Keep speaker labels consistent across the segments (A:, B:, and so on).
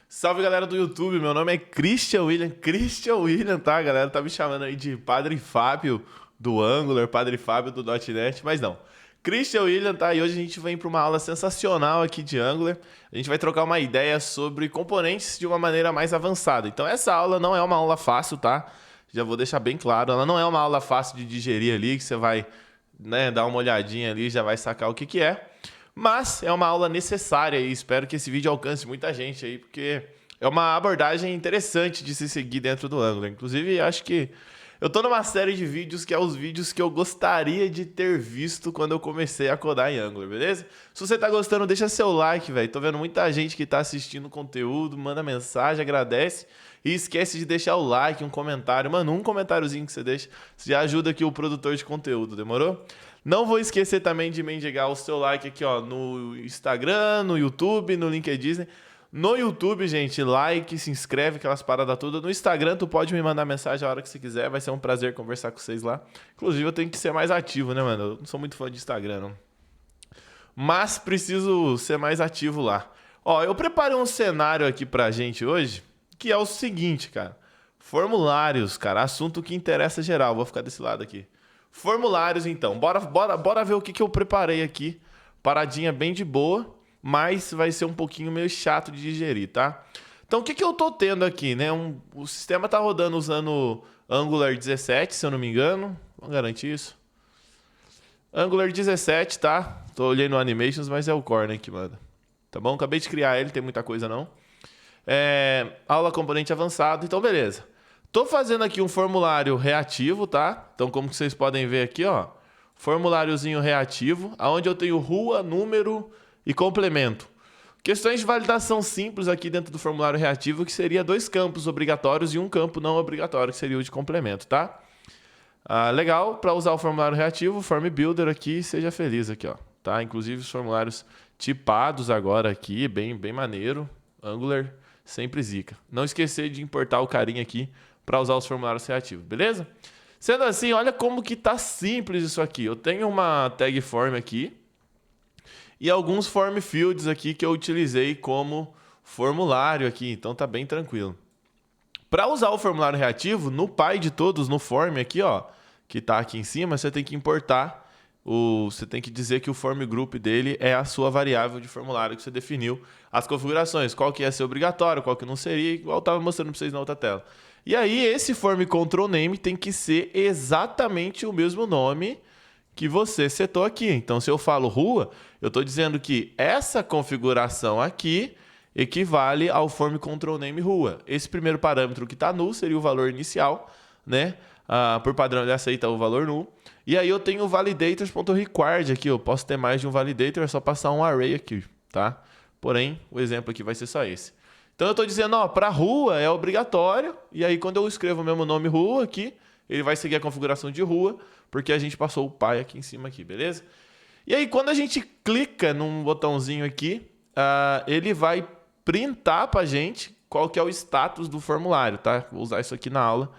A: Salve, galera do YouTube, meu nome é Christian William, tá? A galera tá me chamando aí de Padre Fábio do Angular, Padre Fábio do .NET, mas não. Christian William, tá? E hoje a gente vem para uma aula sensacional aqui de Angular. A gente vai trocar uma ideia sobre componentes de uma maneira mais avançada. Então essa aula não é uma aula fácil, tá? Já vou deixar bem claro, ela não é uma aula fácil de digerir ali, que você vai, né, dar uma olhadinha ali e já vai sacar o que que é. Mas é uma aula necessária e espero que esse vídeo alcance muita gente aí, porque é uma abordagem interessante de se seguir dentro do Angular. Inclusive, acho que eu tô numa série de vídeos que é os vídeos que eu gostaria de ter visto quando eu comecei a codar em Angular, beleza? Se você tá gostando, deixa seu like, velho. Tô vendo muita gente que tá assistindo o conteúdo, manda mensagem, agradece. E esquece de deixar o like, um comentário. Mano, um comentáriozinho que você deixa, você já ajuda aqui o produtor de conteúdo, demorou? Não vou esquecer também de mendigar o seu like aqui, ó, no Instagram, no YouTube, no LinkedIn. No YouTube, gente, like, se inscreve, aquelas paradas todas. No Instagram, tu pode me mandar mensagem a hora que você quiser. Vai ser um prazer conversar com vocês lá. Inclusive, eu tenho que ser mais ativo, né, mano? Eu não sou muito fã de Instagram, não. Mas preciso ser mais ativo lá. Ó, eu preparei um cenário aqui pra gente hoje, que é o seguinte, cara. Formulários, cara, assunto que interessa geral. Vou ficar desse lado aqui. Formulários, então. Bora ver o que eu preparei aqui. Paradinha bem de boa, mas vai ser um pouquinho meio chato de digerir, tá? Então, o que eu tô tendo aqui, né? O sistema tá rodando usando Angular 17, se eu não me engano. Vamos garantir isso. Angular 17, tá? Tô olhando no Animations, mas é o core, né, que manda. Tá bom? Acabei de criar ele, tem muita coisa não. Aula componente avançado, então beleza. Tô fazendo aqui um formulário reativo, tá? Então, como vocês podem ver aqui, ó, formuláriozinho reativo, onde eu tenho rua, número e complemento. Questões de validação simples aqui dentro do formulário reativo, que seria 2 campos obrigatórios e um campo não obrigatório, que seria o de complemento, tá? Legal, para usar o formulário reativo, Form Builder aqui, seja feliz aqui, ó, tá? Inclusive os formulários tipados agora aqui, bem maneiro. Angular sempre zica. Não esquecer de importar o carinha aqui para usar os formulários reativos, beleza? Sendo assim, olha como que tá simples isso aqui. Eu tenho uma tag form aqui e alguns form fields aqui que eu utilizei como formulário aqui, então tá bem tranquilo. Para usar o formulário reativo, no pai de todos, no form aqui, ó, que tá aqui em cima, você tem que importar você tem que dizer que o form group dele é a sua variável de formulário que você definiu as configurações, qual que ia ser obrigatório, qual que não seria, igual eu estava mostrando para vocês na outra tela. E aí esse form control name tem que ser exatamente o mesmo nome que você setou aqui. Então se eu falo rua, eu estou dizendo que essa configuração aqui equivale ao form control name rua. Esse primeiro parâmetro que está null seria o valor inicial, né? Por padrão ele aceita o valor null. E aí eu tenho o validators.required aqui, eu posso ter mais de um validator, é só passar um array aqui, tá? Porém, o exemplo aqui vai ser só esse. Então eu estou dizendo, ó, para rua é obrigatório, e aí quando eu escrevo o mesmo nome rua aqui, ele vai seguir a configuração de rua, porque a gente passou o pai aqui em cima aqui, beleza? E aí quando a gente clica num botãozinho aqui, ele vai printar para a gente qual que é o status do formulário, tá? Vou usar isso aqui na aula.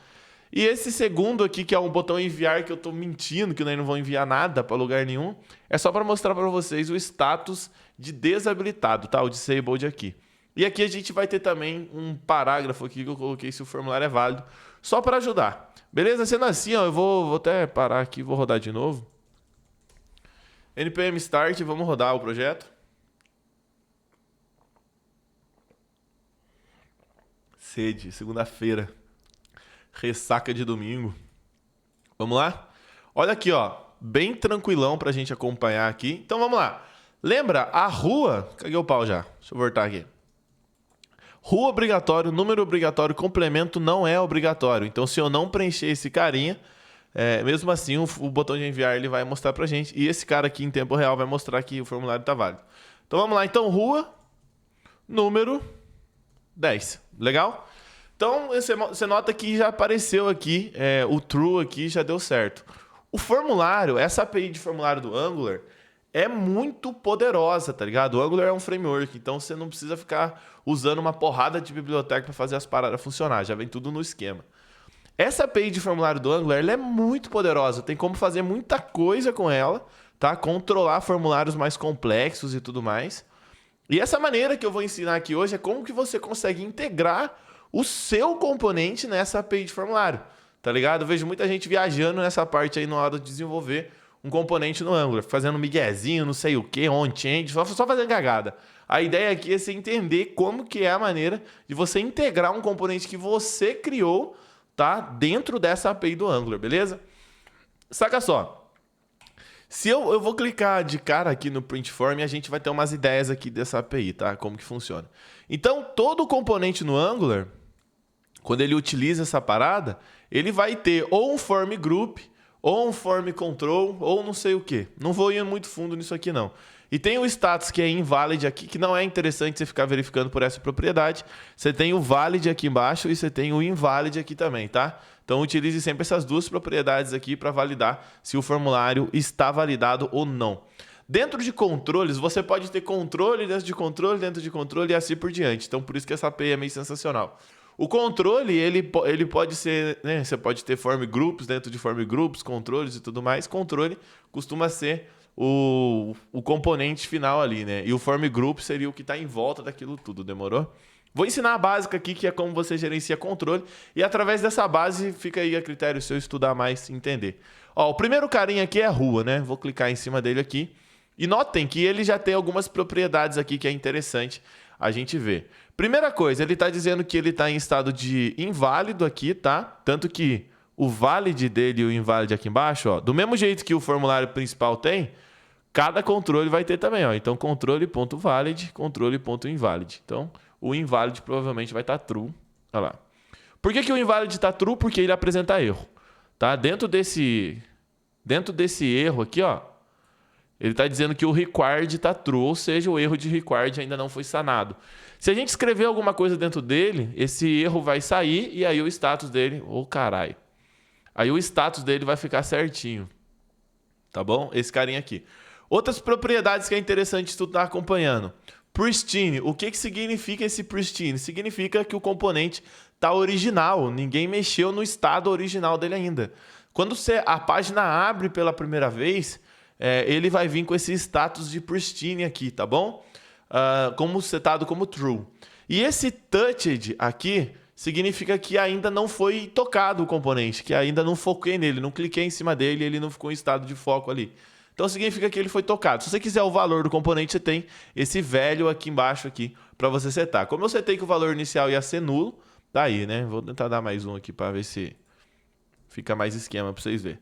A: E esse segundo aqui, que é um botão enviar, que eu estou mentindo, que eu não vou enviar nada para lugar nenhum, é só para mostrar para vocês o status de desabilitado, tá? O disabled aqui. E aqui a gente vai ter também um parágrafo aqui que eu coloquei se o formulário é válido, só para ajudar. Beleza? Sendo assim, ó, eu vou até parar aqui, vou rodar de novo. npm start, vamos rodar o projeto. Sede, segunda-feira. Ressaca de domingo. Vamos lá? Olha aqui, ó. Bem tranquilão pra gente acompanhar aqui. Então vamos lá. Lembra a rua? Caguei o pau já. Deixa eu voltar aqui. Rua obrigatório, número obrigatório, complemento não é obrigatório. Então se eu não preencher esse carinha, mesmo assim o botão de enviar ele vai mostrar pra gente. E esse cara aqui em tempo real vai mostrar que o formulário tá válido. Então vamos lá. Então rua, número 10. Legal? Então, você nota que já apareceu aqui, o true aqui já deu certo. O formulário, essa API de formulário do Angular é muito poderosa, tá ligado? O Angular é um framework, então você não precisa ficar usando uma porrada de biblioteca para fazer as paradas funcionar, já vem tudo no esquema. Essa API de formulário do Angular ela é muito poderosa, tem como fazer muita coisa com ela, tá? Controlar formulários mais complexos e tudo mais. E essa maneira que eu vou ensinar aqui hoje é como que você consegue integrar o seu componente nessa API de formulário, tá ligado? Eu vejo muita gente viajando nessa parte aí na hora de desenvolver um componente no Angular, fazendo miguezinho, não sei o que, on-change, só fazendo cagada. A ideia aqui é você entender como que é a maneira de você integrar um componente que você criou, tá? Dentro dessa API do Angular, beleza? Saca só. Se eu vou clicar de cara aqui no print form e a gente vai ter umas ideias aqui dessa API, tá? Como que funciona. Então, todo componente no Angular, quando ele utiliza essa parada, ele vai ter ou um form group, ou um form control, ou não sei o que. Não vou ir muito fundo nisso aqui, não. E tem o status que é invalid aqui, que não é interessante você ficar verificando por essa propriedade. Você tem o valid aqui embaixo e você tem o invalid aqui também, tá? Então, utilize sempre essas duas propriedades aqui para validar se o formulário está validado ou não. Dentro de controles, você pode ter controle dentro de controle e assim por diante. Então, por isso que essa API é meio sensacional. O controle, ele pode ser, né? Você pode ter form groups dentro de form groups, controles e tudo mais. Controle costuma ser o componente final ali, né? E o form group seria o que está em volta daquilo tudo, demorou? Vou ensinar a básica aqui, que é como você gerencia controle. E através dessa base, fica aí a critério se eu estudar mais e entender. Ó, o primeiro carinha aqui é a rua, né? Vou clicar em cima dele aqui. E notem que ele já tem algumas propriedades aqui que é interessante a gente ver. Primeira coisa, ele está dizendo que ele está em estado de inválido aqui, tá? Tanto que o valid dele e o invalid aqui embaixo, ó, do mesmo jeito que o formulário principal tem, cada controle vai ter também, ó. Então, controle.valid, controle.invalid. Então, o invalid provavelmente vai estar true. Olha lá. Por que o invalid está true? Porque ele apresenta erro, tá? Dentro desse erro aqui, ó, ele está dizendo que o required está true, ou seja, o erro de required ainda não foi sanado. Se a gente escrever alguma coisa dentro dele, esse erro vai sair e aí o status dele... Ô, caralho. Aí o status dele vai ficar certinho. Tá bom? Esse carinha aqui. Outras propriedades que é interessante tu estar acompanhando. Pristine. O que significa esse pristine? Significa que o componente está original. Ninguém mexeu no estado original dele ainda. Quando a página abre pela primeira vez... ele vai vir com esse status de pristine aqui, tá bom? Como setado como true. E esse touched aqui significa que ainda não foi tocado o componente, que ainda não foquei nele, não cliquei em cima dele, ele não ficou em estado de foco ali. Então significa que ele foi tocado. Se você quiser o valor do componente, você tem esse velho aqui embaixo aqui para você setar. Como eu setei que o valor inicial ia ser nulo, tá aí, né? Vou tentar dar mais um aqui para ver se fica mais esquema para vocês verem.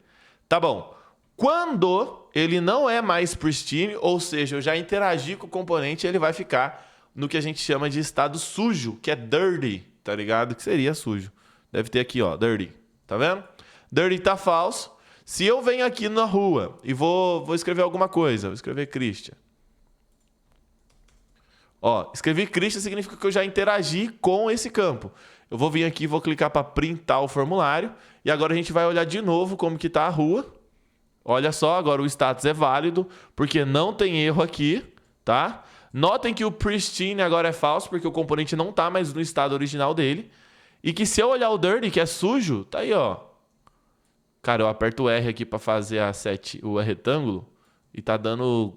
A: Tá bom. Quando ele não é mais pristine, ou seja, eu já interagi com o componente, ele vai ficar no que a gente chama de estado sujo, que é dirty, tá ligado? Que seria sujo. Deve ter aqui, ó, dirty. Tá vendo? Dirty tá falso. Se eu venho aqui na rua e vou escrever alguma coisa, vou escrever Christian. Ó, escrevi Christian significa que eu já interagi com esse campo. Eu vou vir aqui e vou clicar para printar o formulário. E agora a gente vai olhar de novo como que tá a rua. Olha só, agora o status é válido, porque não tem erro aqui, tá? Notem que o pristine agora é falso, porque o componente não está mais no estado original dele. E que se eu olhar o dirty, que é sujo, tá aí, ó. Cara, eu aperto o R aqui para fazer o retângulo e tá dando...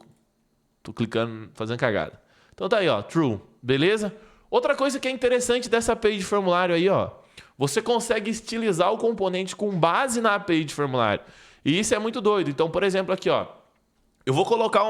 A: Tô clicando, fazendo cagada. Então tá aí, ó, true, beleza? Outra coisa que é interessante dessa API de formulário aí, ó. Você consegue estilizar o componente com base na API de formulário. E isso é muito doido. Então, por exemplo, aqui, ó. Eu vou colocar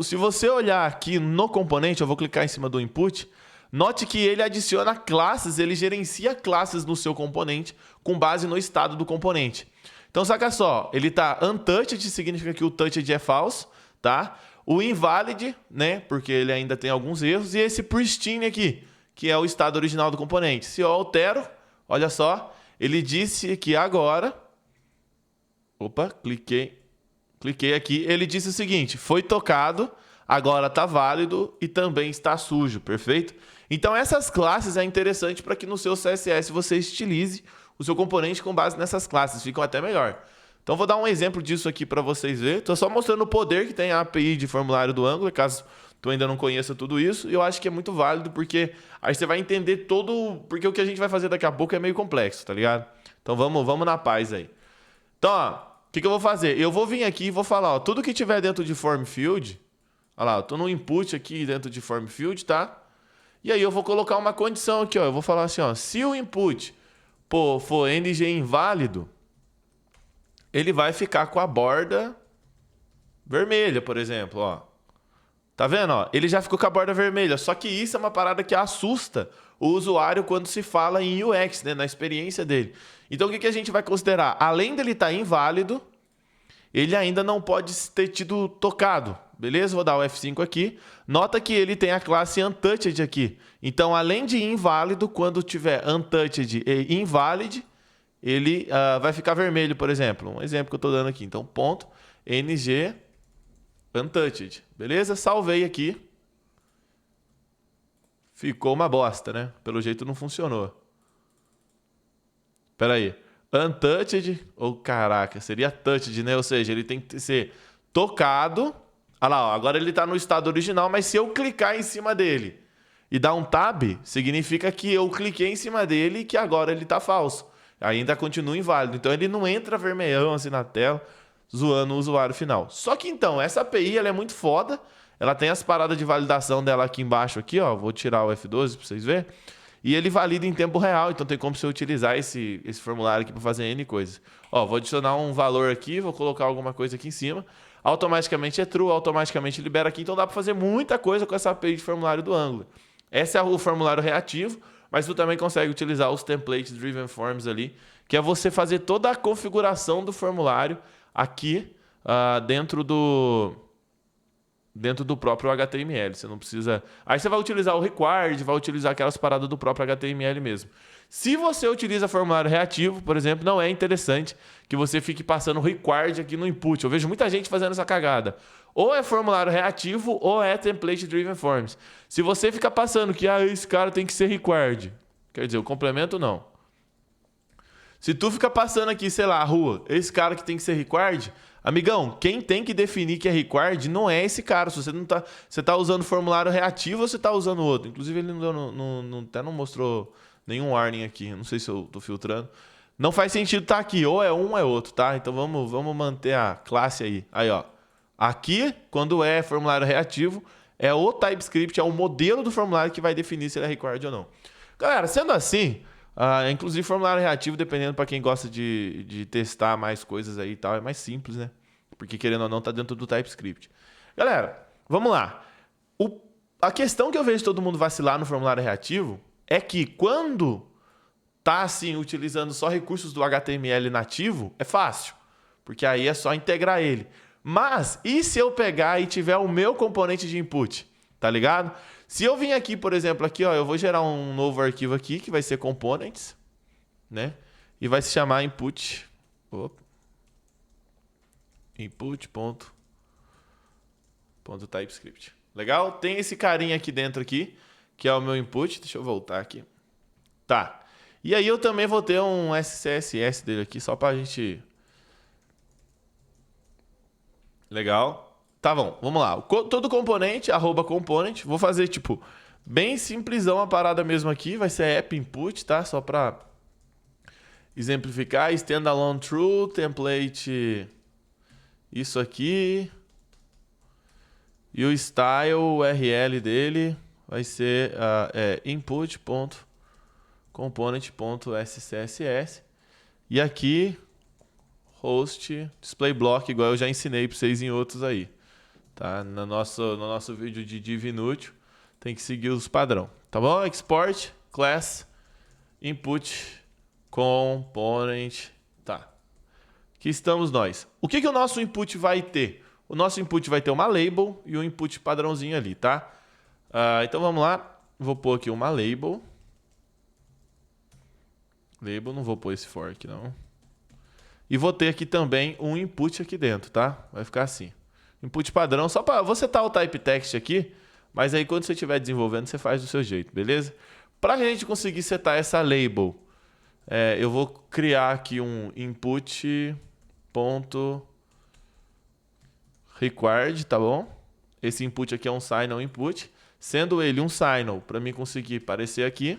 A: se você olhar aqui no componente, eu vou clicar em cima do input. Note que ele adiciona classes, ele gerencia classes no seu componente com base no estado do componente. Então, saca só. Ele tá untouched, significa que o touched é falso, tá? O invalid, né? Porque ele ainda tem alguns erros. E esse pristine aqui, que é o estado original do componente. Se eu altero, olha só. Ele disse que agora... Opa, cliquei aqui. Ele disse o seguinte, foi tocado, agora está válido e também está sujo, perfeito? Então essas classes é interessante para que no seu CSS você estilize o seu componente com base nessas classes, ficam até melhor. Então vou dar um exemplo disso aqui para vocês verem. Estou só mostrando o poder que tem a API de formulário do Angular, caso tu ainda não conheça tudo isso. E eu acho que é muito válido, porque aí você vai entender porque o que a gente vai fazer daqui a pouco é meio complexo, tá ligado? Então vamos na paz aí. Então, ó, o que eu vou fazer? Eu vou vir aqui e vou falar, ó, tudo que tiver dentro de form field, Olha lá, eu tô no input aqui dentro de form field, tá? E aí eu vou colocar uma condição aqui, ó. Eu vou falar assim, ó, se o input for ng inválido, ele vai ficar com a borda vermelha, por exemplo, ó. Tá vendo, ó? Ele já ficou com a borda vermelha, só que isso é uma parada que assusta o usuário quando se fala em UX, né, na experiência dele. Então o que a gente vai considerar? Além dele estar inválido, ele ainda não pode ter tido tocado. Beleza? Vou dar o F5 aqui. Nota que ele tem a classe untouched aqui. Então, além de inválido, quando tiver untouched e invalid, ele vai ficar vermelho, por exemplo. Um exemplo que eu estou dando aqui. Então, ponto ng untouched. Beleza? Salvei aqui. Ficou uma bosta, né? Pelo jeito não funcionou. Espera aí. Untouched, ou caraca, seria touched, né? Ou seja, ele tem que ser tocado. Olha lá, ó, agora ele está no estado original, mas se eu clicar em cima dele e dar um tab, significa que eu cliquei em cima dele e que agora ele está falso. Ainda continua inválido. Então ele não entra vermelhão assim na tela, zoando o usuário final. Só que então, essa API ela é muito foda. Ela tem as paradas de validação dela aqui embaixo, aqui, ó. Vou tirar o F12 para vocês verem. E ele valida em tempo real, então tem como você utilizar esse formulário aqui para fazer N coisas. Ó, vou adicionar um valor aqui, vou colocar alguma coisa aqui em cima. Automaticamente é true, automaticamente libera aqui. Então dá para fazer muita coisa com essa API de formulário do Angular. Esse é o formulário reativo, mas tu também consegue utilizar os templates driven forms ali, que é você fazer toda a configuração do formulário aqui dentro do próprio HTML. Você não precisa... Aí você vai utilizar o required, vai utilizar aquelas paradas do próprio HTML mesmo. Se você utiliza formulário reativo, por exemplo, não é interessante que você fique passando required aqui no input. Eu vejo muita gente fazendo essa cagada. Ou é formulário reativo ou é template driven forms. Se você fica passando que esse cara tem que ser required, quer dizer, o complemento não. Se tu fica passando aqui, sei lá, a rua, esse cara que tem que ser required, amigão, quem tem que definir que é required não é esse cara. Se você não tá, você tá usando formulário reativo ou você tá usando outro. Inclusive ele até não mostrou nenhum warning aqui. Não sei se eu tô filtrando. Não faz sentido estar aqui, ou é um ou é outro, tá? Então vamos manter a classe aí. Aí, ó. Aqui, quando é formulário reativo, é o TypeScript, é o modelo do formulário que vai definir se ele é required ou não. Galera, sendo assim, inclusive formulário reativo, dependendo para quem gosta de testar mais coisas aí e tal, é mais simples, né? Porque querendo ou não, tá dentro do TypeScript. Galera, vamos lá. A questão que eu vejo todo mundo vacilar no formulário reativo é que quando tá assim, utilizando só recursos do HTML nativo, é fácil. Porque aí é só integrar ele. Mas, e se eu pegar e tiver o meu componente de input? Tá ligado? Se eu vim aqui, por exemplo, aqui, ó, eu vou gerar um novo arquivo aqui, que vai ser components, né? E vai se chamar input. Input.TypeScript. Legal? Tem esse carinha aqui dentro aqui, que é o meu input. Deixa eu voltar aqui. Tá. E aí eu também vou ter um SCSS dele aqui, só pra gente... Legal. Tá bom, vamos lá. Todo componente, @component. Vou fazer, tipo, bem simplesão a parada mesmo aqui. Vai ser app input, tá? Só pra exemplificar. Standalone true, template... Isso aqui. E o style URL dele vai ser input.component.scss. E aqui, host, display block, igual eu já ensinei para vocês em outros aí. Tá? No nosso vídeo de div inútil, tem que seguir os padrão. Tá bom? Export, class, input, component. Tá. Aqui estamos nós. O que o nosso input vai ter? O nosso input vai ter uma label e um input padrãozinho ali, tá? Então vamos lá. Vou pôr aqui uma label. Label, não vou pôr esse for aqui não. E vou ter aqui também um input aqui dentro, tá? Vai ficar assim. Input padrão, só para você setar o type text aqui, mas aí quando você estiver desenvolvendo, você faz do seu jeito, beleza? Para a gente conseguir setar essa label, eu vou criar aqui um input.required, tá bom? Esse input aqui é um signal input. Sendo ele um signal, para mim conseguir aparecer aqui,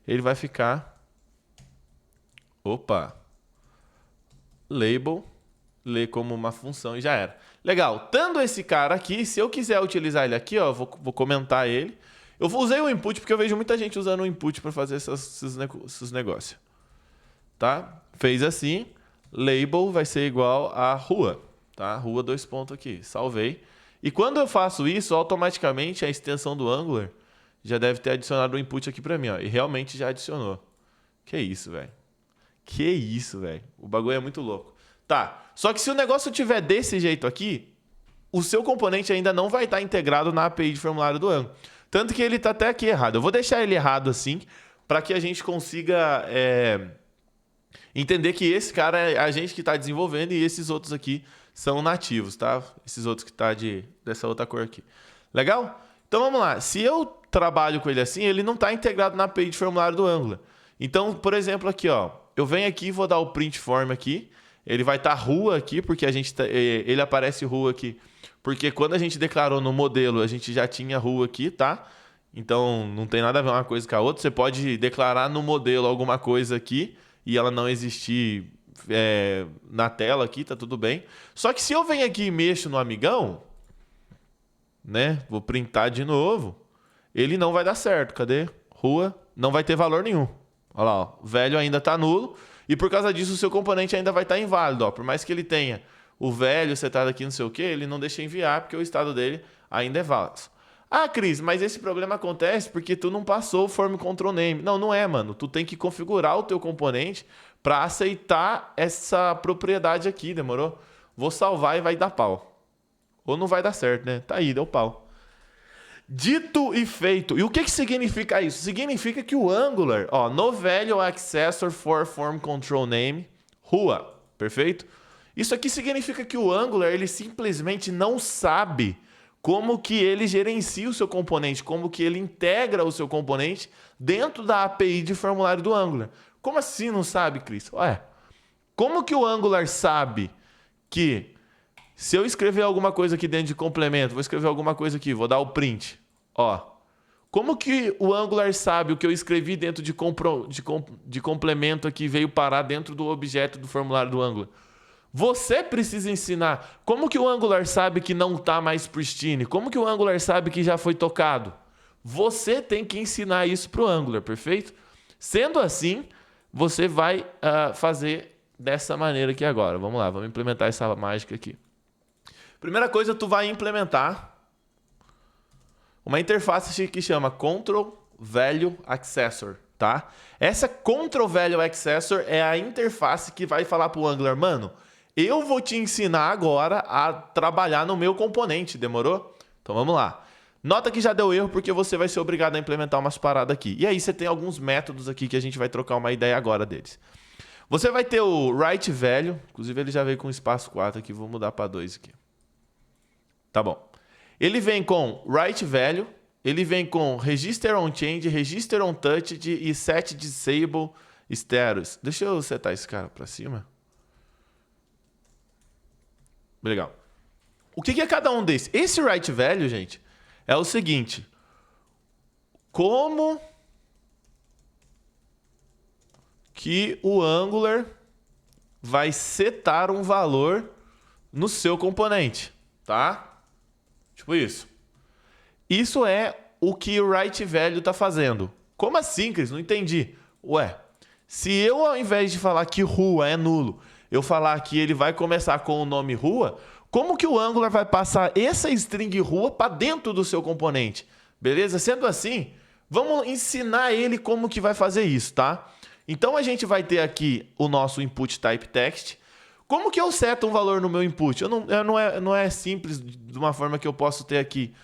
A: ele vai ficar... label ler como uma função e já era. Legal. Tendo esse cara aqui, se eu quiser utilizar ele aqui, ó, eu vou comentar ele. Eu usei o input porque eu vejo muita gente usando o input para fazer esses negócios. Tá? Fez assim. Label vai ser igual a rua. Tá? Rua, dois pontos aqui. Salvei. E quando eu faço isso, automaticamente a extensão do Angular já deve ter adicionado o input aqui para mim. Ó, e realmente já adicionou. Que isso, velho. Que isso, velho. O bagulho é muito louco. Tá. Só que se o negócio tiver desse jeito aqui, o seu componente ainda não vai estar integrado na API de formulário do Angular. Tanto que ele está até aqui errado. Eu vou deixar ele errado assim, para que a gente consiga entender que esse cara é a gente que está desenvolvendo e esses outros aqui são nativos, tá? Esses outros que tá dessa outra cor aqui. Legal? Então vamos lá. Se eu trabalho com ele assim, ele não está integrado na API de formulário do Angular. Então, por exemplo, aqui, ó, eu venho aqui e vou dar o print form aqui. Ele vai estar rua aqui, porque ele aparece rua aqui. Porque quando a gente declarou no modelo, a gente já tinha rua aqui, tá? Então, não tem nada a ver uma coisa com a outra. Você pode declarar no modelo alguma coisa aqui e ela não existir na tela aqui, tá tudo bem. Só que se eu venho aqui e mexo no amigão, né? Vou printar de novo. Ele não vai dar certo. Cadê? Rua. Não vai ter valor nenhum. Olha lá, ó. Velho ainda está nulo. E por causa disso, o seu componente ainda vai estar inválido. Ó. Por mais que ele tenha o velho setado aqui, não sei o que, ele não deixa enviar, porque o estado dele ainda é válido. Ah, Cris, mas esse problema acontece porque tu não passou o form control name. Não, não é, mano. Tu tem que configurar o teu componente para aceitar essa propriedade aqui, demorou? Vou salvar e vai dar pau. Ou não vai dar certo, né? Tá aí, deu pau. Dito e feito. E o que significa isso? Significa que o Angular, ó, no value accessor for form control name, rua, perfeito? Isso aqui significa que o Angular, ele simplesmente não sabe como que ele gerencia o seu componente, como que ele integra o seu componente dentro da API de formulário do Angular. Como assim não sabe, Cris? Ué, como que o Angular sabe que se eu escrever alguma coisa aqui dentro de complemento, vou escrever alguma coisa aqui, vou dar o print. Ó, como que o Angular sabe o que eu escrevi dentro de complemento aqui veio parar dentro do objeto do formulário do Angular? Você precisa ensinar. Como que o Angular sabe que não está mais pristine? Como que o Angular sabe que já foi tocado? Você tem que ensinar isso para o Angular, perfeito? Sendo assim, você vai fazer dessa maneira aqui agora. Vamos lá, vamos implementar essa mágica aqui. Primeira coisa, tu vai implementar uma interface que chama Control Value Accessor, tá? Essa Control Value Accessor é a interface que vai falar para o Angular, mano, eu vou te ensinar agora a trabalhar no meu componente, demorou? Então vamos lá. Nota que já deu erro porque você vai ser obrigado a implementar umas paradas aqui. E aí você tem alguns métodos aqui que a gente vai trocar uma ideia agora deles. Você vai ter o WriteValue, inclusive ele já veio com espaço 4 aqui, vou mudar para 2 aqui. Tá bom. Ele vem com WriteValue, ele vem com Register on Change, Register on Touched e Set Disable Status. Deixa eu setar esse cara para cima. Legal. O que é cada um desses? Esse WriteValue, gente, é o seguinte. Como que o Angular vai setar um valor no seu componente, tá? Tipo isso. Isso é o que o WriteValue está fazendo. Como assim, Cris? Não entendi. Ué, se eu ao invés de falar que rua é nulo, eu falar que ele vai começar com o nome rua, como que o Angular vai passar essa string rua para dentro do seu componente? Beleza? Sendo assim, vamos ensinar ele como que vai fazer isso, tá? Então a gente vai ter aqui o nosso input type text. Como que eu seto um valor no meu input? Não é simples de uma forma que eu posso ter aqui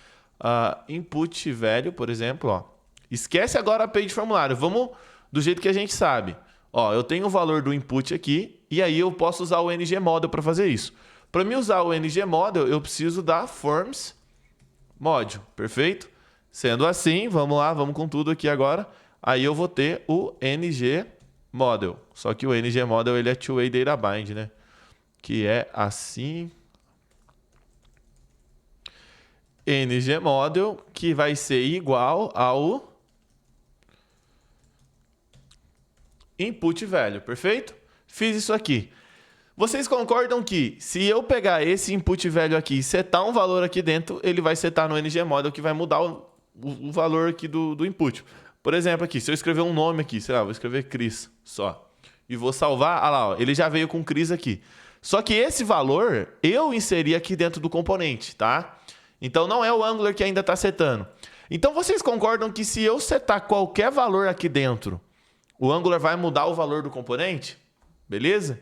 A: input value, por exemplo. Ó. Esquece agora a API de formulário. Vamos do jeito que a gente sabe. Ó, eu tenho o valor do input aqui e aí eu posso usar o ngModel para fazer isso. Para mim usar o ngModel, eu preciso da forms module, perfeito? Sendo assim, vamos lá, vamos com tudo aqui agora. Aí eu vou ter o ngModel. Só que o ngModel ele é two-way data bind, né? Que é assim. ngModel, que vai ser igual ao input value, perfeito? Fiz isso aqui. Vocês concordam que se eu pegar esse input velho aqui e setar um valor aqui dentro, ele vai setar no ngModel que vai mudar o valor aqui do input. Por exemplo, aqui, se eu escrever um nome aqui, sei lá, vou escrever Cris só. E vou salvar, olha lá, ó, ele já veio com Cris aqui. Só que esse valor eu inseri aqui dentro do componente, tá? Então não é o Angular que ainda está setando. Então vocês concordam que se eu setar qualquer valor aqui dentro, o Angular vai mudar o valor do componente? Beleza?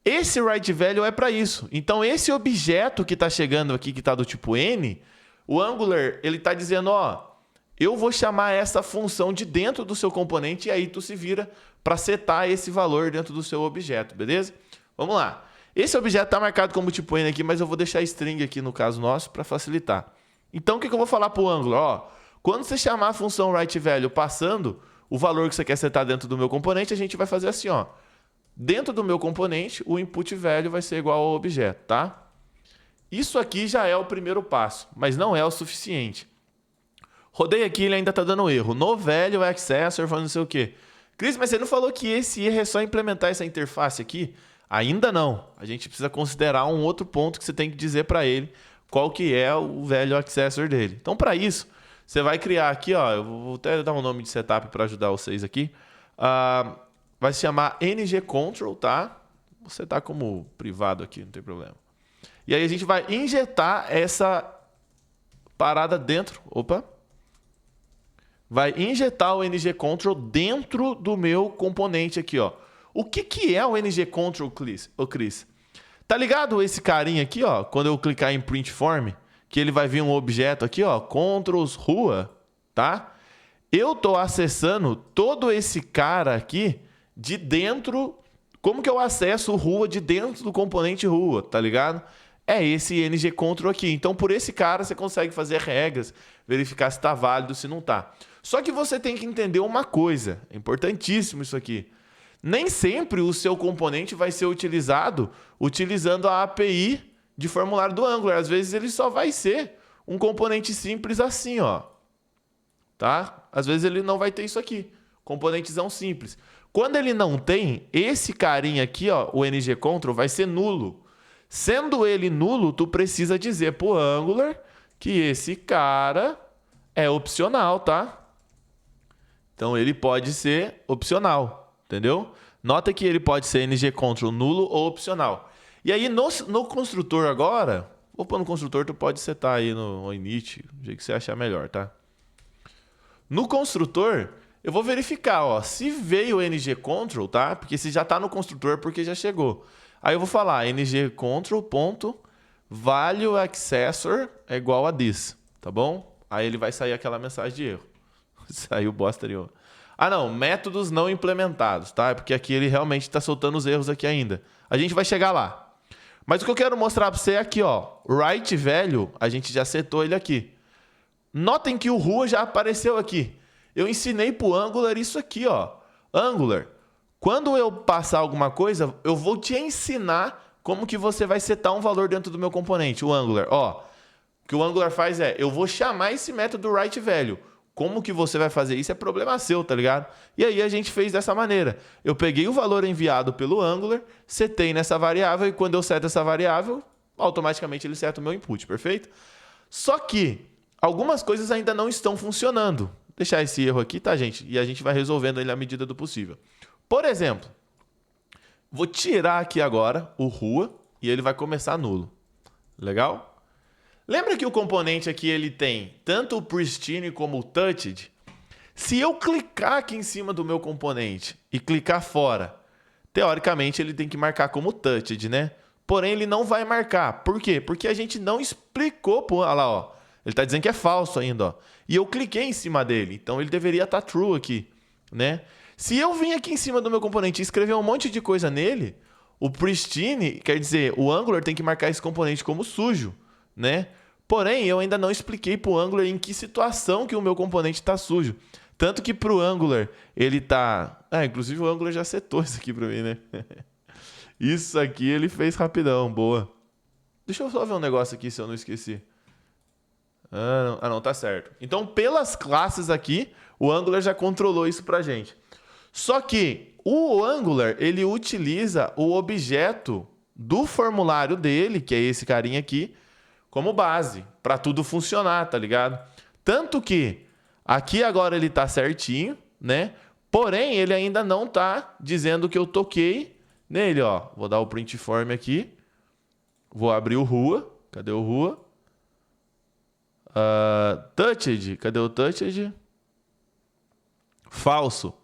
A: Esse writeValue é para isso. Então esse objeto que está chegando aqui, que está do tipo N, o Angular ele está dizendo, ó, eu vou chamar essa função de dentro do seu componente e aí tu se vira para setar esse valor dentro do seu objeto, beleza? Vamos lá. Esse objeto está marcado como tipo N aqui, mas eu vou deixar string aqui no caso nosso para facilitar. Então o que eu vou falar para o Angular? Ó, quando você chamar a função writeValue passando o valor que você quer setar dentro do meu componente, a gente vai fazer assim, ó. Dentro do meu componente, o input value vai ser igual ao objeto, tá? Isso aqui já é o primeiro passo, mas não é o suficiente. Rodei aqui, ele ainda está dando erro. No value accessor, não sei o quê. Cris, mas você não falou que esse erro é só implementar essa interface aqui? Ainda não. A gente precisa considerar um outro ponto que você tem que dizer para ele qual que é o value accessor dele. Então, para isso, você vai criar aqui, ó, eu vou até dar um nome de setup para ajudar vocês aqui. Vai se chamar ngControl, tá? Vou setar como privado aqui, não tem problema. E aí a gente vai injetar essa parada dentro. Opa! Vai injetar o ngControl dentro do meu componente aqui, ó. O que é o ngControl, Cris? Tá ligado esse carinha aqui, ó? Quando eu clicar em print form, que ele vai vir um objeto aqui, ó, controls rua, tá? Eu tô acessando todo esse cara aqui de dentro. Como que eu acesso o rua de dentro do componente rua, tá ligado? É esse ngControl aqui. Então, por esse cara, você consegue fazer regras, verificar se está válido, se não está. Só que você tem que entender uma coisa. É importantíssimo isso aqui. Nem sempre o seu componente vai ser utilizado utilizando a API de formulário do Angular. Às vezes, ele só vai ser um componente simples assim, ó. Tá? Às vezes, ele não vai ter isso aqui. Componentezão simples. Quando ele não tem, esse carinha aqui, ó, o ngControl, vai ser nulo. Sendo ele nulo, tu precisa dizer para o Angular que esse cara é opcional, tá? Então, ele pode ser opcional, entendeu? Nota que ele pode ser ngControl nulo ou opcional. E aí, no construtor agora, vou pôr no construtor, tu pode setar aí no init, do jeito que você achar melhor, tá? No construtor, eu vou verificar, ó, se veio o ngControl, tá? Porque se já está no construtor, porque já chegou. Aí eu vou falar ngControl.valueAccessor é igual a this, tá bom? Aí ele vai sair aquela mensagem de erro. Saiu bosta nenhuma. Ah, não, métodos não implementados, tá? Porque aqui ele realmente está soltando os erros aqui ainda. A gente vai chegar lá. Mas o que eu quero mostrar para você é aqui, ó. writeValue, a gente já setou ele aqui. Notem que o rua já apareceu aqui. Eu ensinei para o Angular isso aqui, ó. Angular, quando eu passar alguma coisa, eu vou te ensinar como que você vai setar um valor dentro do meu componente, o Angular. Ó, o que o Angular faz é, eu vou chamar esse método writeValue. Como que você vai fazer isso é problema seu, tá ligado? E aí a gente fez dessa maneira. Eu peguei o valor enviado pelo Angular, setei nessa variável e quando eu seto essa variável, automaticamente ele seta o meu input, perfeito? Só que algumas coisas ainda não estão funcionando. Vou deixar esse erro aqui, tá, gente? E a gente vai resolvendo ele à medida do possível. Por exemplo, vou tirar aqui agora o rua e ele vai começar nulo. Legal? Lembra que o componente aqui ele tem tanto o pristine como o touched? Se eu clicar aqui em cima do meu componente e clicar fora, teoricamente ele tem que marcar como touched, né? Porém, ele não vai marcar. Por quê? Porque a gente não explicou. Olha lá, ó. Ele está dizendo que é falso ainda, ó. E eu cliquei em cima dele. Então, ele deveria estar true aqui, né? Se eu vim aqui em cima do meu componente e escrever um monte de coisa nele, o pristine, quer dizer, o Angular tem que marcar esse componente como sujo, né? Porém, eu ainda não expliquei para o Angular em que situação que o meu componente está sujo. Tanto que para o Angular, ele está... inclusive o Angular já setou isso aqui para mim, né? Isso aqui ele fez rapidão, boa. Deixa eu só ver um negócio aqui se eu não esqueci. Não, tá certo. Então, pelas classes aqui, o Angular já controlou isso pra gente. Só que o Angular, ele utiliza o objeto do formulário dele, que é esse carinha aqui, como base, para tudo funcionar, tá ligado? Tanto que aqui agora ele tá certinho, né? Porém, ele ainda não tá dizendo que eu toquei nele, ó. Vou dar o print form aqui. Vou abrir o Rua. Cadê o Rua? Touched. Cadê o touched? Falso.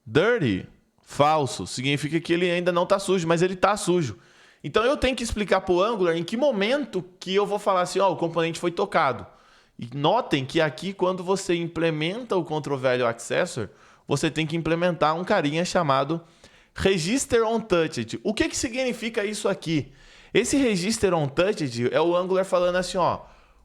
A: Dirty. Falso. Significa que ele ainda não tá sujo, mas ele tá sujo. Então eu tenho que explicar pro Angular em que momento que eu vou falar assim, ó, o componente foi tocado. E notem que aqui, quando você implementa o Control Value Accessor, você tem que implementar um carinha chamado Register OnTouched. O que significa isso aqui? Esse Register OnTouched é o Angular falando assim, ó,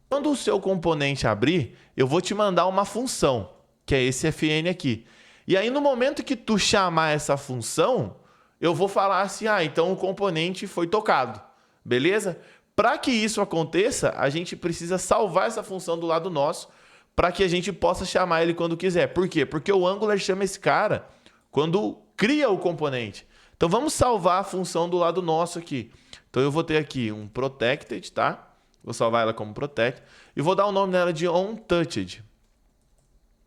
A: quando o seu componente abrir, eu vou te mandar uma função, que é esse fn aqui. E aí, no momento que tu chamar essa função, eu vou falar assim, então o componente foi tocado, beleza? Para que isso aconteça, a gente precisa salvar essa função do lado nosso para que a gente possa chamar ele quando quiser. Por quê? Porque o Angular chama esse cara quando cria o componente. Então vamos salvar a função do lado nosso aqui. Então eu vou ter aqui um protected, tá? Vou salvar ela como protect e vou dar o nome dela de onTouched.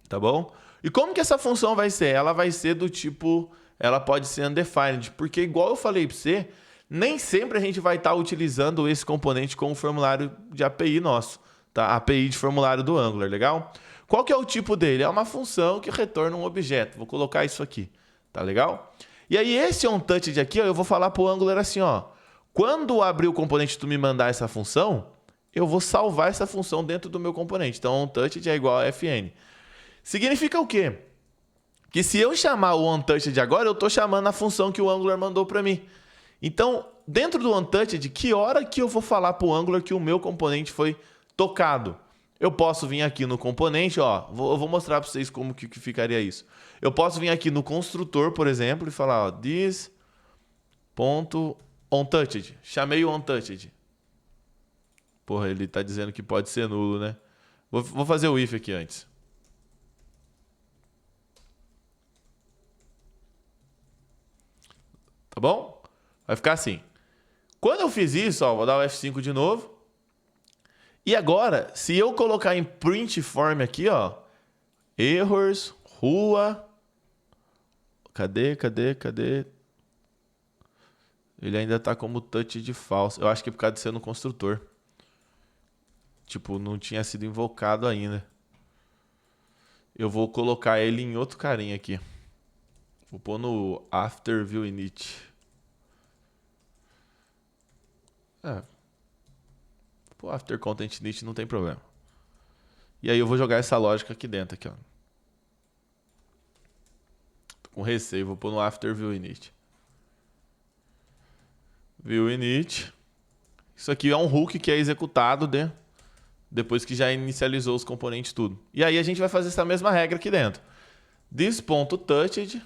A: Tá bom? E como que essa função vai ser? Ela vai ser do tipo, ela pode ser undefined, porque igual eu falei para você, nem sempre a gente vai estar utilizando esse componente como formulário de API nosso, tá? API de formulário do Angular, legal? Qual que é o tipo dele? É uma função que retorna um objeto. Vou colocar isso aqui, tá legal? E aí esse onTouched aqui, ó, eu vou falar para o Angular assim, ó, quando abrir o componente e tu me mandar essa função, eu vou salvar essa função dentro do meu componente. Então onTouched é igual a fn. Significa o quê? Que se eu chamar o onTouched agora, eu estou chamando a função que o Angular mandou para mim. Então, dentro do onTouched, que hora que eu vou falar para o Angular que o meu componente foi tocado? Eu posso vir aqui no componente, ó, eu vou mostrar para vocês como que ficaria isso. Eu posso vir aqui no construtor, por exemplo, e falar, ó, this.onTouched. Chamei o onTouched. Porra, ele está dizendo que pode ser nulo, né? Vou fazer o if aqui antes. Tá bom? Vai ficar assim. Quando eu fiz isso, ó, vou dar o F5 de novo. E agora, se eu colocar em print form aqui, ó, errors, rua. Cadê? Ele ainda tá como touch de falso. Eu acho que é por causa de ser no construtor. Tipo, não tinha sido invocado ainda. Eu vou colocar ele em outro carinha aqui. Vou pôr no after view init. Pô, after content init não tem problema. E aí eu vou jogar essa lógica aqui dentro, aqui, ó. Tô com receio, vou pôr no after view init. View init. Isso aqui é um hook que é executado depois que já inicializou os componentes tudo. E aí a gente vai fazer essa mesma regra aqui dentro. This.touched.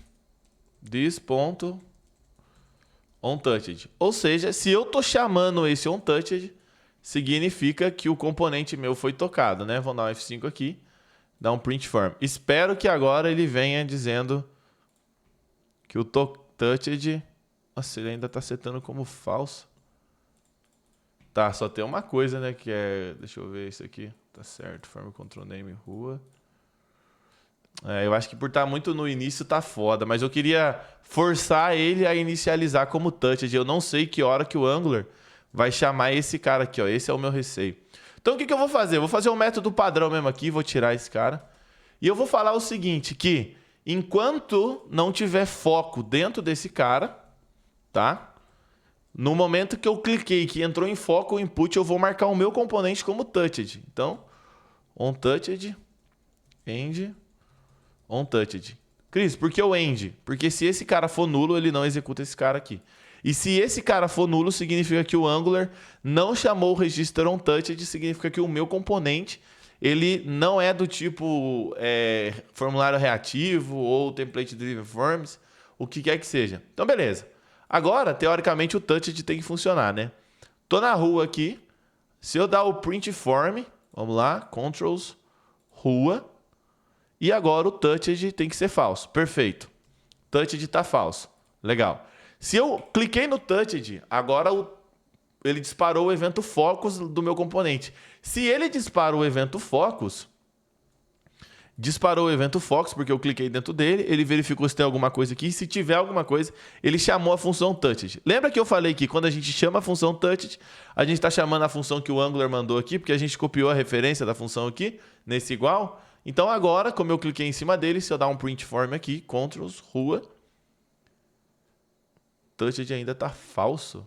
A: This.onTouched. Ou seja, se eu tô chamando esse onTouched, significa que o componente meu foi tocado, né? Vou dar um F5 aqui, dar um print form. Espero que agora ele venha dizendo que o touched... Nossa, ele ainda está setando como falso. Tá, só tem uma coisa, né? Que é... Deixa eu ver isso aqui. Tá certo. Form control name rua. Eu acho que por estar muito no início tá foda. Mas eu queria forçar ele a inicializar como touched. Eu não sei que hora que o Angular vai chamar esse cara aqui, ó. Esse é o meu receio. Então o que eu vou fazer? Eu vou fazer um método padrão mesmo aqui. Vou tirar esse cara. E eu vou falar o seguinte, que enquanto não tiver foco dentro desse cara, tá? No momento que eu cliquei, que entrou em foco o input, eu vou marcar o meu componente como touched. Então, onTouched, end, onTouched. Cris, por que o end? Porque se esse cara for nulo, ele não executa esse cara aqui. E se esse cara for nulo, significa que o Angular não chamou o register onTouched, significa que o meu componente ele não é do tipo formulário reativo ou template driven forms, o que quer que seja. Então, beleza. Agora, teoricamente, o touched tem que funcionar, né? Tô na rua aqui. Se eu dar o print form, vamos lá, controls, rua. E agora o touched tem que ser falso. Perfeito. Touched tá falso. Legal. Se eu cliquei no touched, agora ele disparou o evento focus do meu componente. Se ele dispara o evento focus, porque eu cliquei dentro dele, ele verificou se tem alguma coisa aqui, e se tiver alguma coisa, ele chamou a função touched. Lembra que eu falei que quando a gente chama a função touched, a gente está chamando a função que o Angular mandou aqui, porque a gente copiou a referência da função aqui, nesse igual. Então agora, como eu cliquei em cima dele, se eu dar um print form aqui, controls, rua, touched ainda está falso.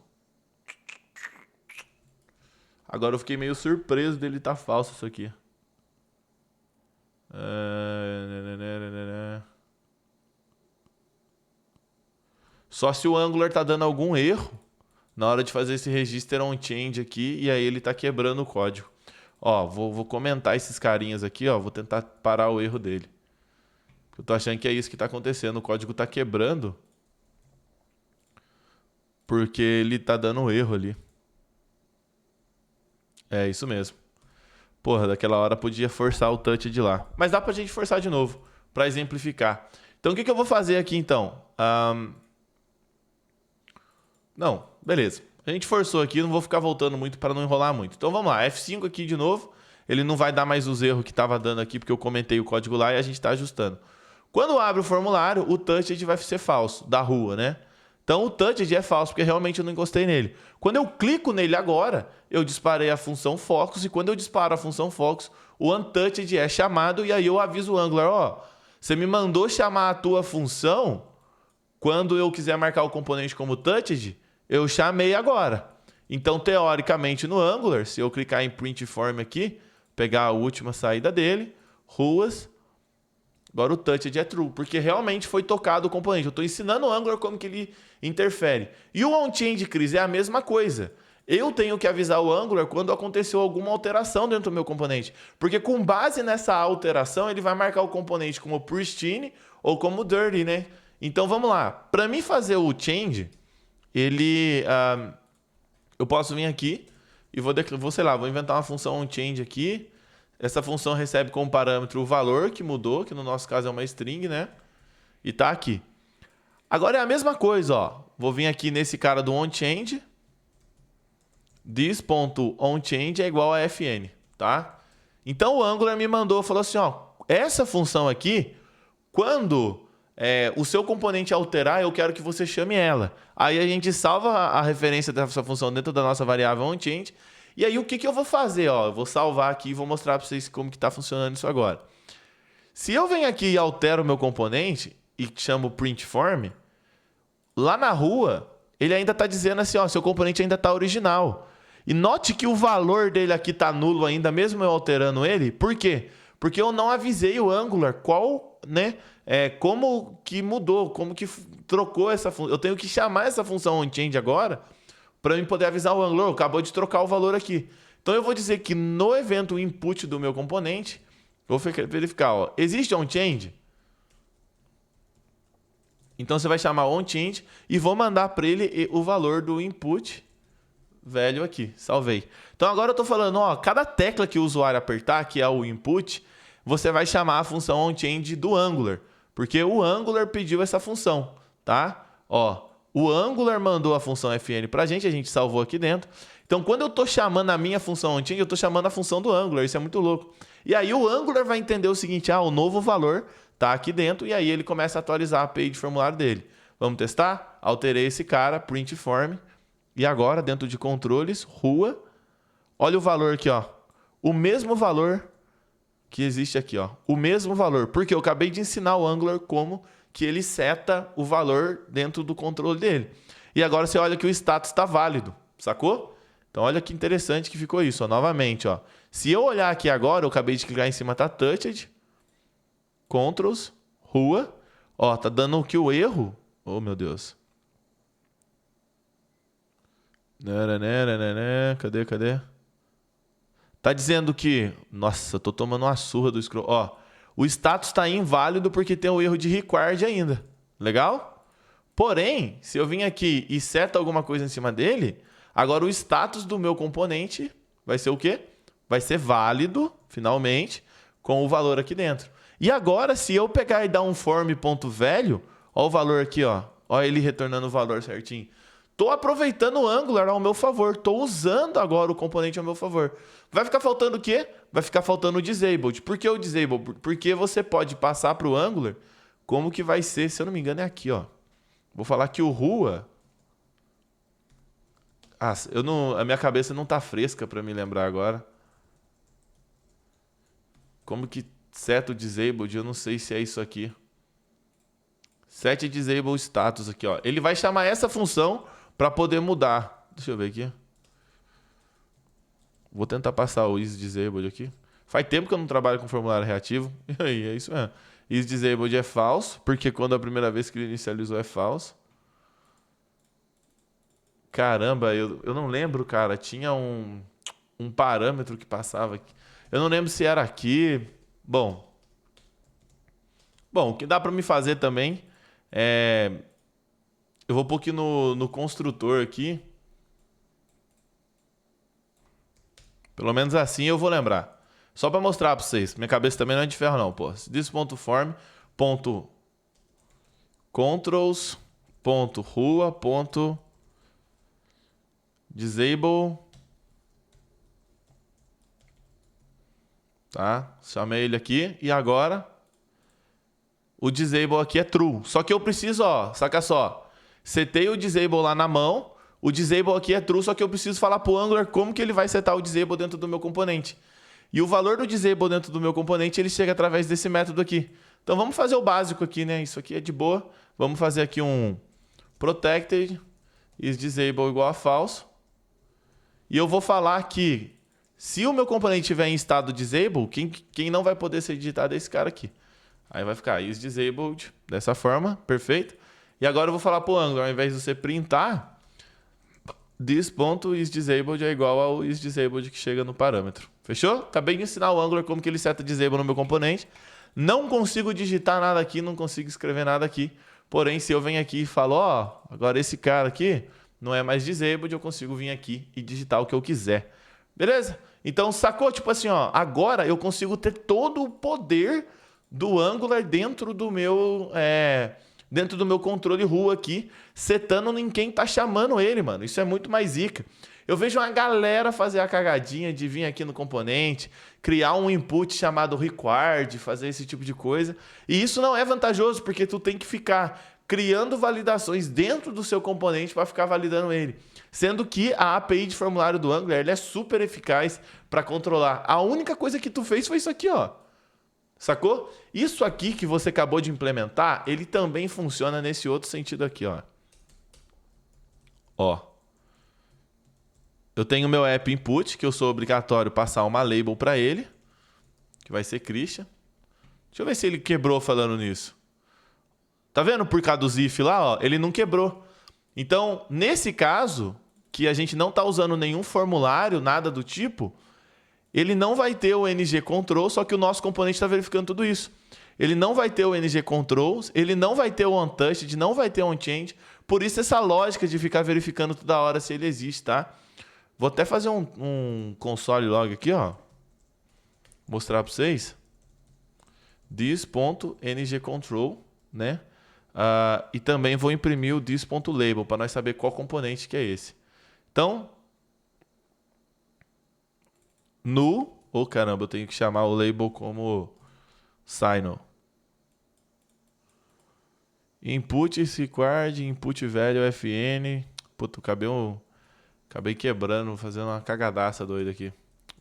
A: Agora eu fiquei meio surpreso dele estar falso isso aqui. Só se o Angular tá dando algum erro na hora de fazer esse register on change aqui e aí ele tá quebrando o código. Ó, vou comentar esses carinhas aqui, ó, vou tentar parar o erro dele. Eu tô achando que é isso que tá acontecendo, o código tá quebrando porque ele tá dando um erro ali. É isso mesmo. Porra, daquela hora podia forçar o touch de lá. Mas dá pra gente forçar de novo, pra exemplificar. Então o que eu vou fazer aqui então? Não, beleza. A gente forçou aqui, não vou ficar voltando muito para não enrolar muito. Então vamos lá, F5 aqui de novo. Ele não vai dar mais os erros que estava dando aqui, porque eu comentei o código lá e a gente está ajustando. Quando abre o formulário, o touched vai ser falso, da rua, né? Então o touched é falso, porque realmente eu não encostei nele. Quando eu clico nele agora, eu disparei a função focus, e quando eu disparo a função focus, o untouched é chamado, e aí eu aviso o Angular, ó, você me mandou chamar a tua função, quando eu quiser marcar o componente como touched, eu chamei agora. Então, teoricamente, no Angular, se eu clicar em print form aqui, pegar a última saída dele, ruas, agora o touched é true, porque realmente foi tocado o componente. Eu estou ensinando o Angular como que ele interfere. E o onChange, Cris, é a mesma coisa. Eu tenho que avisar o Angular quando aconteceu alguma alteração dentro do meu componente. Porque com base nessa alteração, ele vai marcar o componente como pristine ou como dirty, né? Então, vamos lá. Para mim fazer o change, eu posso vir aqui e sei lá, vou inventar uma função onChange aqui. Essa função recebe como parâmetro o valor que mudou, que no nosso caso é uma string, né? E tá aqui. Agora é a mesma coisa, ó. Vou vir aqui nesse cara do onChange. This.onChange é igual a fn, tá? Então o Angular me mandou, falou assim, ó, essa função aqui, quando o seu componente alterar, eu quero que você chame ela. Aí a gente salva a referência dessa função dentro da nossa variável onChange. E aí o que eu vou fazer? Ó, eu vou salvar aqui e vou mostrar para vocês como que está funcionando isso agora. Se eu venho aqui e altero o meu componente e chamo print form, lá na rua, ele ainda está dizendo assim, ó, seu componente ainda está original. E note que o valor dele aqui está nulo ainda, mesmo eu alterando ele. Por quê? Porque eu não avisei o Angular qual, né, como que mudou, como que trocou essa função. Eu tenho que chamar essa função onChange agora para eu poder avisar o Angular, acabou de trocar o valor aqui. Então eu vou dizer que no evento input do meu componente, eu vou verificar, ó, existe onChange? Então você vai chamar onChange e vou mandar para ele o valor do input velho aqui, salvei. Então agora eu estou falando, ó, cada tecla que o usuário apertar, que é o input, você vai chamar a função onChange do Angular, porque o Angular pediu essa função, tá? Ó, o Angular mandou a função fn para a gente salvou aqui dentro. Então quando eu estou chamando a minha função onChange, eu estou chamando a função do Angular, isso é muito louco. E aí o Angular vai entender o seguinte, o novo valor tá aqui dentro, e aí ele começa a atualizar a API de formulário dele. Vamos testar? Alterei esse cara, print form. E agora, dentro de controles, rua, olha o valor aqui, ó. O mesmo valor que existe aqui, ó. O mesmo valor. Porque eu acabei de ensinar o Angular como que ele seta o valor dentro do controle dele. E agora você olha que o status está válido, sacou? Então olha que interessante que ficou isso, ó. Novamente, ó. Se eu olhar aqui agora, eu acabei de clicar em cima, tá touched. Controls, rua. Ó, tá dando aqui o erro. Oh, meu Deus. Cadê? Tá dizendo que... Nossa, eu tô tomando uma surra do scroll. Ó, o status tá inválido porque tem o erro de required ainda. Legal? Porém, se eu vim aqui e seto alguma coisa em cima dele, agora o status do meu componente vai ser o quê? Vai ser válido, finalmente, com o valor aqui dentro. E agora, se eu pegar e dar um form.velho, ó o valor aqui, ó. Olha ele retornando o valor certinho. Tô aproveitando o Angular ao meu favor. Tô usando agora o componente ao meu favor. Vai ficar faltando o quê? Vai ficar faltando o Disabled. Por que o Disabled? Porque você pode passar para o Angular como que vai ser, se eu não me engano, é aqui, ó. Vou falar que o Rua... Ah, a minha cabeça não tá fresca para me lembrar agora. Como que seta o Disabled? Eu não sei se é isso aqui. Set Disable Status aqui, ó. Ele vai chamar essa função para poder mudar. Deixa eu ver aqui. Vou tentar passar o isDisabled aqui. Faz tempo que eu não trabalho com formulário reativo. E aí, é isso mesmo. IsDisabled é falso, porque quando a primeira vez que ele inicializou é falso. Caramba, eu não lembro, cara. Tinha um parâmetro que passava aqui. Eu não lembro se era aqui. Bom, o que dá para me fazer também é... Eu vou pôr aqui no construtor aqui. Pelo menos assim eu vou lembrar. Só para mostrar para vocês. Minha cabeça também não é de ferro não, pô. This.controls.rua.disable. Tá? Chamei ele aqui. E agora o disable aqui é true. Só que eu preciso, ó, saca só. Setei o disable lá na mão. O disable aqui é true, só que eu preciso falar pro Angular como que ele vai setar o disable dentro do meu componente. E o valor do disable dentro do meu componente, ele chega através desse método aqui. Então vamos fazer o básico aqui, né? Isso aqui é de boa. Vamos fazer aqui um protected isDisable igual a false. E eu vou falar que se o meu componente estiver em estado disable, quem não vai poder ser digitado é esse cara aqui. Aí vai ficar isDisabled dessa forma, perfeito. E agora eu vou falar pro Angular, ao invés de você printar, this.isDisabled é igual ao isDisabled que chega no parâmetro. Fechou? Acabei de ensinar o Angular como que ele seta disable no meu componente. Não consigo digitar nada aqui, não consigo escrever nada aqui. Porém, se eu venho aqui e falo, ó, agora esse cara aqui não é mais disabled, eu consigo vir aqui e digitar o que eu quiser. Beleza? Então, sacou? Tipo assim, ó, agora eu consigo ter todo o poder do Angular dentro do meu controle rua aqui, setando em quem tá chamando ele, mano. Isso é muito mais zica. Eu vejo uma galera fazer a cagadinha de vir aqui no componente, criar um input chamado required, fazer esse tipo de coisa. E isso não é vantajoso, porque tu tem que ficar criando validações dentro do seu componente para ficar validando ele. Sendo que a API de formulário do Angular ele é super eficaz para controlar. A única coisa que tu fez foi isso aqui, ó. Sacou? Isso aqui que você acabou de implementar, ele também funciona nesse outro sentido aqui, ó. Ó. Eu tenho meu app input, que eu sou obrigatório passar uma label para ele, que vai ser Christian. Deixa eu ver se ele quebrou falando nisso. Tá vendo por causa do ZIF lá, ó? Ele não quebrou. Então, nesse caso, que a gente não tá usando nenhum formulário, nada do tipo, ele não vai ter o ngControl, só que o nosso componente está verificando tudo isso. Ele não vai ter o ngControls, ele não vai ter o onTouched, não vai ter o onChange. Por isso essa lógica de ficar verificando toda hora se ele existe, tá? Vou até fazer um console log aqui, ó. Mostrar para vocês. This.ngControl, né? E também vou imprimir o this.label para nós saber qual componente que é esse. Então, caramba, eu tenho que chamar o label como signal. Input required, input value fn. Puta, acabei quebrando, fazendo uma cagadaça doida aqui.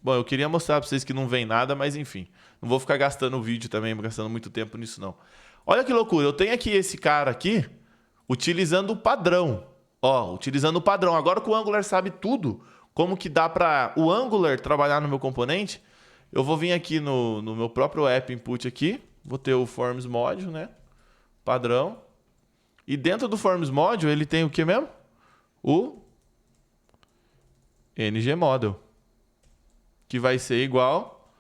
A: Bom, eu queria mostrar para vocês que não vem nada, mas enfim. Não vou ficar gastando o vídeo também, gastando muito tempo nisso não. Olha que loucura, eu tenho aqui esse cara aqui utilizando o padrão. Ó, utilizando o padrão. Agora que o Angular sabe tudo, como que dá para o Angular trabalhar no meu componente, eu vou vir aqui no meu próprio app input aqui, vou ter o Forms Module, né? Padrão. E dentro do Forms Module ele tem o que mesmo? O ngModel, que vai ser igual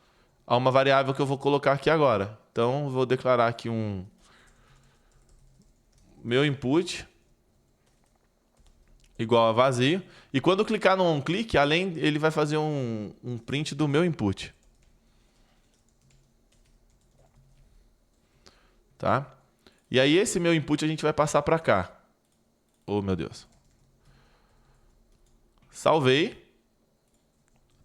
A: a uma variável que eu vou colocar aqui agora. Então, eu vou declarar aqui meu input igual a vazio. E quando eu clicar no onClick, ele vai fazer um print do meu input. Tá? E aí, esse meu input a gente vai passar para cá. Oh, meu Deus. Salvei.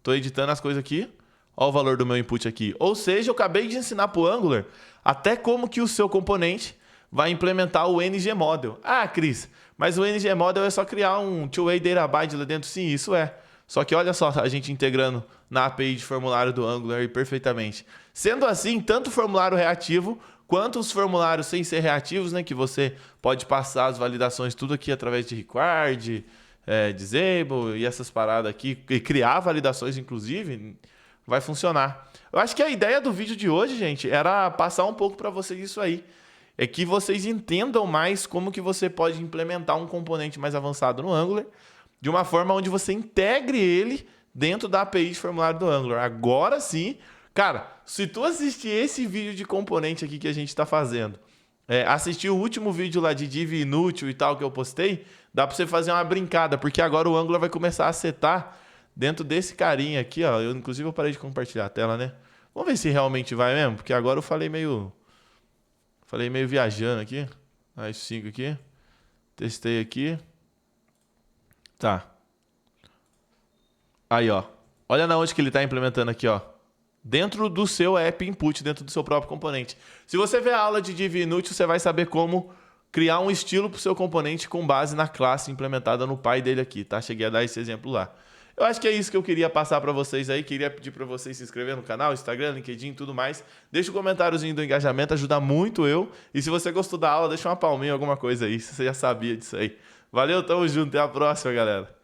A: Tô editando as coisas aqui. Olha o valor do meu input aqui. Ou seja, eu acabei de ensinar para o Angular até como que o seu componente vai implementar o NG Model. Ah, Cris, mas o NG Model é só criar um two-way data byte lá dentro. Sim, isso é. Só que olha só a gente integrando na API de formulário do Angular perfeitamente. Sendo assim, tanto o formulário reativo quanto os formulários sem ser reativos, né, que você pode passar as validações tudo aqui através de required, disable e essas paradas aqui, e criar validações inclusive, vai funcionar. Eu acho que a ideia do vídeo de hoje, gente, era passar um pouco para vocês isso aí. É que vocês entendam mais como que você pode implementar um componente mais avançado no Angular de uma forma onde você integre ele dentro da API de formulário do Angular. Agora sim, cara, se tu assistir esse vídeo de componente aqui que a gente está fazendo, assistir o último vídeo lá de div inútil e tal que eu postei, dá para você fazer uma brincada, porque agora o Angular vai começar a setar dentro desse carinha aqui, ó. Inclusive eu parei de compartilhar a tela, né? Vamos ver se realmente vai mesmo, porque agora eu falei meio viajando aqui. Mais 5 aqui. Testei aqui. Tá. Aí, ó. Olha na onde que ele está implementando aqui, ó. Dentro do seu app input, dentro do seu próprio componente. Se você ver a aula de div inútil, você vai saber como criar um estilo para o seu componente com base na classe implementada no pai dele aqui, tá? Cheguei a dar esse exemplo lá. Eu acho que é isso que eu queria passar para vocês aí. Queria pedir para vocês se inscreverem no canal, Instagram, LinkedIn, tudo mais. Deixa um comentáriozinho do engajamento, ajuda muito eu. E se você gostou da aula, deixa uma palminha, alguma coisa aí, se você já sabia disso aí. Valeu, tamo junto, até a próxima, galera.